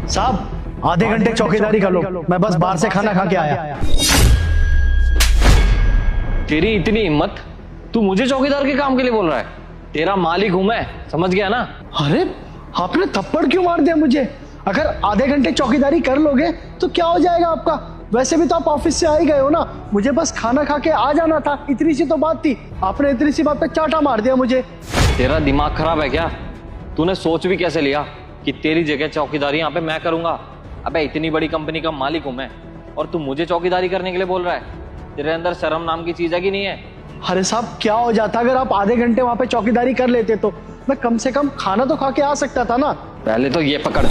साहब आधे घंटे चौकीदारी कर लो, मैं बस बाहर से खाना खा के आया। तेरी इतनी हिम्मत, तू मुझे चौकीदार के काम के लिए बोल रहा है? तेरा मालिक हूं मैं, समझ गया ना? अरे आपने थप्पड़ क्यों मार दिया मुझे? अगर आधे घंटे चौकीदारी कर लोगे तो क्या हो जाएगा आपका? वैसे भी तो आप ऑफिस से आ ही गए हो ना, मुझे बस खाना खा के आ जाना था, इतनी सी तो बात थी। आपने इतनी सी बात पे चाटा मार दिया मुझे। तेरा दिमाग खराब है क्या? तूने सोच भी कैसे लिया कि तेरी जगह चौकीदारी यहाँ पे मैं करूंगा? अबे इतनी बड़ी कंपनी का मालिक हूं मैं, और तू मुझे चौकीदारी करने के लिए बोल रहा है? तेरे अंदर शर्म नाम की चीज है कि नहीं है? अरे साहब क्या हो जाता अगर आप आधे घंटे वहां पे चौकीदारी कर लेते तो? मैं कम से कम खाना तो खा के आ सकता था ना। पहले तो ये पकड़।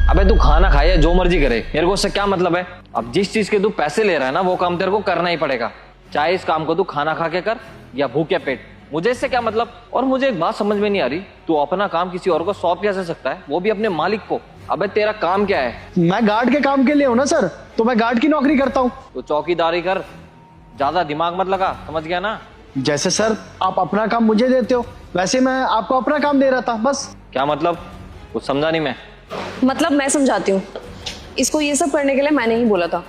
अबे तू खाना खाए जो मर्जी करे, मेरे को उससे क्या मतलब है? अब जिस चीज के तू पैसे ले रहा है ना, वो काम तेरे को करना ही पड़ेगा, चाहे इस काम को तू खाना खा के कर या भूखे पेट। मुझे इससे क्या मतलब? और मुझे एक बात समझ में नहीं आ रही, तू अपना काम किसी और को सौंप कैसे सकता है, वो भी अपने मालिक को? अबे तेरा काम क्या है? मैं गार्ड के काम के लिए हूं ना सर, तो मैं गार्ड की नौकरी करता हूँ। तो चौकीदारी कर, ज्यादा दिमाग मत लगा, समझ गया ना? जैसे सर आप अपना काम मुझे देते हो, वैसे मैं आपको अपना काम दे रहा था बस। क्या मतलब? कुछ समझा नहीं मैं। मतलब मैं समझाती हूँ। इसको ये सब करने के लिए मैंने ही बोला था।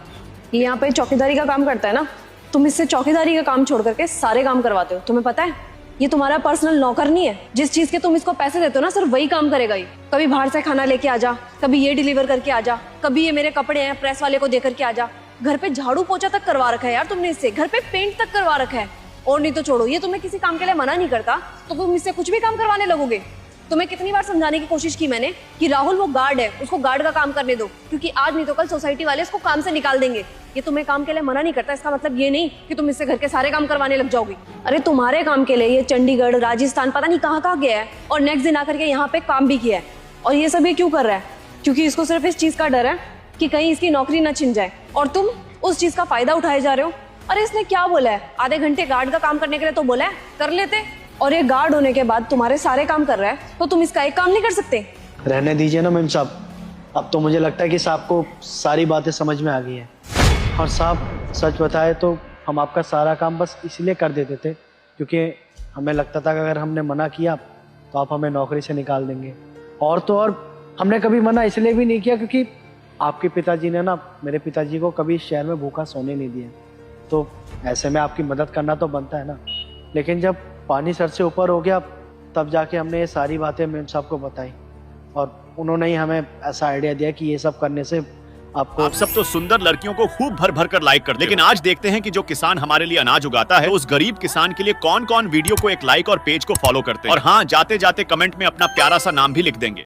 ये यहाँ पे चौकीदारी का काम करता है ना, तुम इससे चौकीदारी का काम छोड़ करके सारे काम करवाते हो। तुम्हें पता है ये तुम्हारा पर्सनल नौकर नहीं है। जिस चीज के तुम इसको पैसे देते हो ना, सिर्फ वही काम करेगा ये। कभी बाहर से खाना लेके आ जा, कभी ये डिलीवर करके आ जा, कभी ये मेरे कपड़े हैं प्रेस वाले को दे करके आ जा। घर पे झाड़ू पोछा तक करवा रखा है यार तुमने इससे, घर पे पेंट तक करवा रखा है। और नहीं तो छोड़ो, ये तुम्हें किसी काम के लिए मना नहीं करता तो तुम इससे कुछ भी काम करवाने लगोगे। तुम्हें कितनी बार समझाने की कोशिश की मैंने कि राहुल वो गार्ड है, उसको गार्ड का काम करने दो, क्योंकि आज नहीं तो कल सोसाइटी वाले इसको काम से निकाल देंगे। ये तुम्हें काम के लिए मना नहीं करता, इसका मतलब ये नहीं कि तुम इससे घर के सारे काम करवाने लग जाओगी। अरे तुम्हारे काम के लिए ये चंडीगढ़, राजस्थान, पता नहीं कहाँ कहाँ गया है, और नेक्स्ट दिन आकर के यहाँ पे काम भी किया है। और ये सब ये क्यों कर रहा है? क्योंकि इसको सिर्फ इस चीज का डर है कि कहीं इसकी नौकरी न छिन जाए, और तुम उस चीज का फायदा उठाए जा रहे हो। अरे इसने क्या बोला है? आधे घंटे गार्ड का काम करने के लिए तो बोला है, कर लेते। और ये गार्ड होने के बाद तुम्हारे सारे काम कर रहा है, तो तुम इसका एक काम नहीं कर सकते? रहने दीजिए ना मैम साहब, अब तो मुझे लगता है कि साहब को सारी बातें समझ में आ गई हैं। और साहब सच बताए तो हम आपका सारा काम बस इसलिए कर देते थे क्योंकि हमें लगता था कि अगर हमने मना किया तो आप हमें नौकरी से निकाल देंगे। और तो और हमने कभी मना इसलिए भी नहीं किया क्योंकि आपके पिताजी ने ना मेरे पिताजी को कभी इस शहर में भूखा सोने नहीं दिया, तो ऐसे में आपकी मदद करना तो बनता है ना। लेकिन जब पानी सर से ऊपर हो गया तब जाके हमने ये सारी बातें मेम साहब को बताई, और उन्होंने ही हमें ऐसा आइडिया दिया कि ये सब करने से आपको। आप सब तो सुंदर लड़कियों को खूब भर भर कर लाइक करते, लेकिन आज देखते हैं कि जो किसान हमारे लिए अनाज उगाता है, तो उस गरीब किसान के लिए कौन कौन वीडियो को एक लाइक और पेज को फॉलो करते हैं। और हाँ, जाते जाते कमेंट में अपना प्यारा सा नाम भी लिख देंगे।